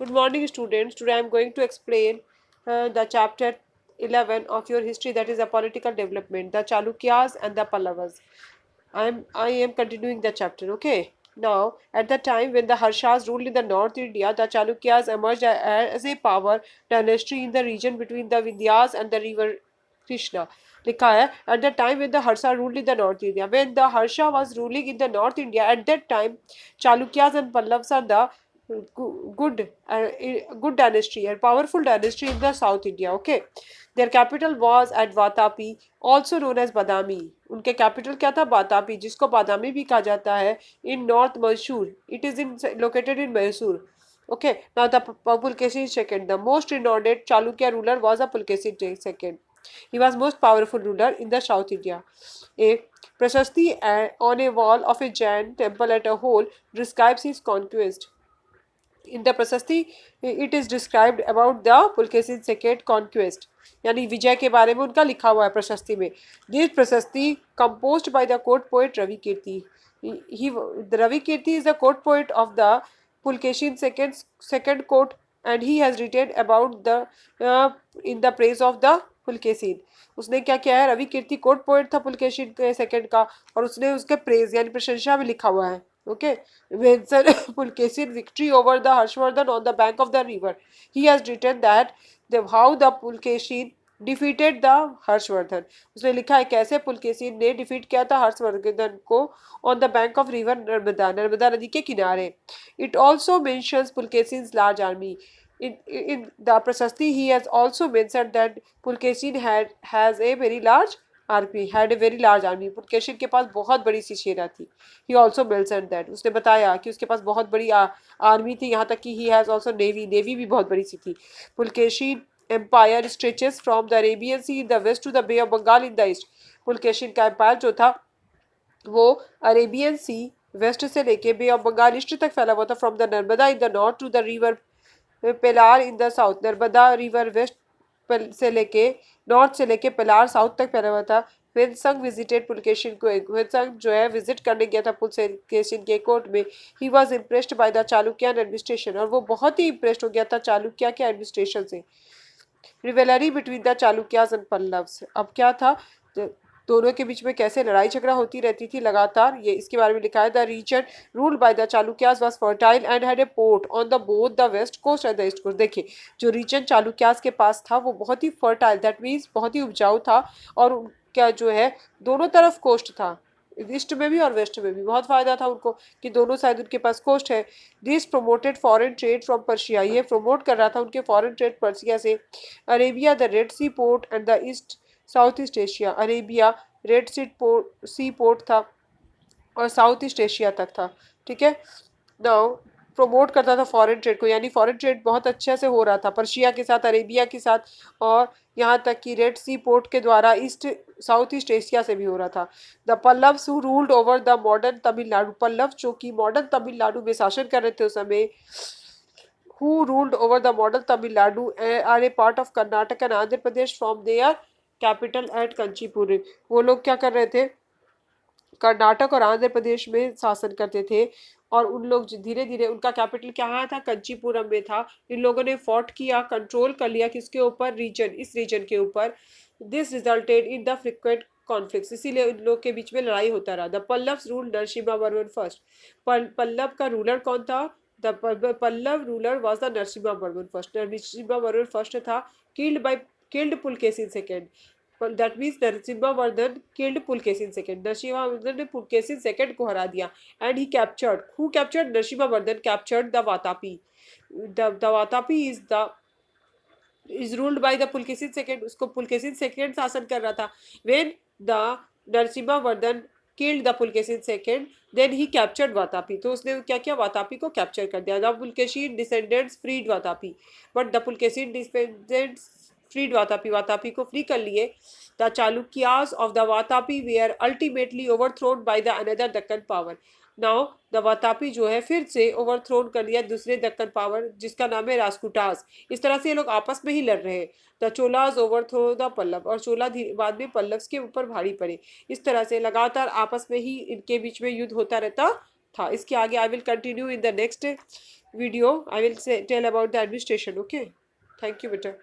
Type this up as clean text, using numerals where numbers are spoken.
Good morning, students. Today I am going to explain the chapter 11 of your history, that is the political development, the Chalukyas and the Pallavas. I am continuing the chapter. Okay. Now, at the time when the Harshas ruled in the North India, the Chalukyas emerged as a power dynasty in the region between the Vindhyas and the river Krishna. लिखा है at the time when the Harsha ruled in the North India. When the Harsha was ruling in the North India, at that time Chalukyas and Pallavas are the good dynasty and powerful dynasty in the South India. Okay, their capital was at Vatapi, also known as Badami. उनके capital क्या था? बातापी, जिसको बादामी भी कहा जाता है. In North Mysore, it is located in Mysore. Okay, now the Pulkesin II, the most renowned Chalukya ruler was a Pulkesin II. He was most powerful ruler in the South India. A prasasti on a wall of a giant temple at a hole describes his conquest. In the प्रशस्ति it is described about the Pulakeshin second conquest, यानी विजय के बारे में उनका लिखा हुआ है प्रशस्ति में. दिस प्रशस्ति composed by the court poet Ravi Kirti. Ravi Kirti is the court poet of the Pulkesin second court, and he has written about the in the praise of the Pulakeshin. उसने क्या किया है? रवि कीर्ति कोर्ट पोएट था पुलकेशिन के second का, और उसने उसके प्रेज यानी प्रशंसा में लिखा हुआ है. Okay, when Sir Pulkesin victory over the Harshvardhan on the bank of the river, he has written that how the Pulkesin defeated the Harshvardhan. उसने लिखा है कैसे पुलकेशिन ने डिफीट किया था हर्षवर्धन को on the bank of river Narmada, Narmada नदी के किनारे. It also mentions Pulkesin's large army. In the Prasasti, he has also mentioned that Pulkesin has a very large army, had a very large army. Pulakeshin के पास बहुत बड़ी सी सेना थी. ही ऑल्सो मेंशन्ड दैट, उसने बताया कि उसके पास बहुत बड़ी आर्मी थी. यहाँ तक कि he has also navy, navy भी बहुत बड़ी सी थी. Pulakeshin empire stretches from the Arabian Sea in the west to the Bay of Bengal in the east. Pulakeshin का एम्पायर जो था वो अरेबियन सी वेस्ट से लेके बे ऑफ बंगाल ईस्ट तक फैला हुआ था. From the Narmada in the north to the river Palar in the south. Narmada river west से लेके नॉर्थ से लेके पेलार साउथ तक फैला हुआ था. वेनसंग विजिटेड पुलकेशिन को, वेनसंग जो है विजिट करने गया था पुलकेशिन के कोर्ट में. He was impressed by the Chalukyan administration, और वो बहुत ही इम्प्रेस्ड हो गया था चालुक्य के एडमिनिस्ट्रेशन से. Revelry between the Chalukyas and Pallavas. अब क्या था, दोनों के बीच में कैसे लड़ाई झगड़ा होती रहती थी लगातार, ये इसके बारे में लिखा है. The region ruled by the Chalukyas was fertile and had a port on the both the west coast and the east coast. देखिए, जो रीजन चालुक्यास के पास था वो बहुत ही फर्टाइल, दैट मीन्स बहुत ही उपजाऊ था, और क्या जो है दोनों तरफ कोस्ट था, ईस्ट में भी और वेस्ट में भी. बहुत फायदा था उनको कि दोनों साइड उनके पास कोस्ट है. This promoted foreign trade from Persia, ये प्रमोट कर रहा था उनके फॉरेन ट्रेड पर्शिया से. Arabia the Red Sea port and the east south east Asia. Arabia Red Sea port था और साउथ ईस्ट एशिया तक था. ठीक है, नाउ प्रमोट करता था फॉरेन ट्रेड को, यानी फॉरेन ट्रेड बहुत अच्छे से हो रहा था पर्शिया के साथ, अरेबिया के साथ, और यहाँ तक कि रेड सी पोर्ट के द्वारा साउथ ईस्ट एशिया से भी हो रहा था. The Pallavas who ruled over the modern Tamil Nadu. Pallava जो कि मॉडर्न तमिलनाडु में शासन कर रहे थे उस समय, who ruled over the modern Tamil Nadu are a part of Karnataka and Andhra Pradesh from their capital at Kanchipur. वो लोग क्या कर रहे थे, कर्नाटक और आंध्र प्रदेश में शासन करते थे, और उन लोग धीरे धीरे उनका कैपिटल क्या था, कंचीपुरम में था. इन लोगों ने फॉर्ट किया, कंट्रोल कर लिया किसके ऊपर, रीजन, इस रीजन के ऊपर. This resulted in the frequent conflicts, इसीलिए उन लोग के बीच में लड़ाई होता रहा. The Pallavas rule Narasimhavarman first. Pallava का रूलर कौन था? The Pallava ruler was the Narasimhavarman first. Narasimhavarman first था. Killed Pulakeshin second. That means Narasimhavardhan killed Pulkesin II. Narasimhavardhan ने Pulkesin II को हरा दिया. And he captured. Who captured? Narasimhavardhan captured the Vatapi. The Vatapi is ruled by the Pulkesin II. उसको Pulkesin II शासन कर रहा था. When the Narasimhavardhan killed the Pulkesin II, then he captured Vatapi. तो उसने क्या किया, वातापी को कैप्चर कर दिया. The Pulkesin descendants freed Vatapi, but the Pulkesin descendants freed Vatapi. Vatapi को फ्री कर लिए. The Chalukyas of the Vatapi were ultimately overthrown by the another Deccan power. Now the Vatapi जो है फिर से ओवरथ्रोन कर लिया दूसरे दक्कन पावर, जिसका नाम है रास्कुटास. इस तरह से ये लोग आपस में ही लड़ रहे हैं. The Cholas overthrow the Pallava, और चोला बाद में पल्लव्स के ऊपर भारी पड़े. इस तरह से लगातार आपस में ही इनके बीच में युद्ध होता रहता था. इसके आगे I will continue in the next video I will say tell about the administration. Okay, thank you beta.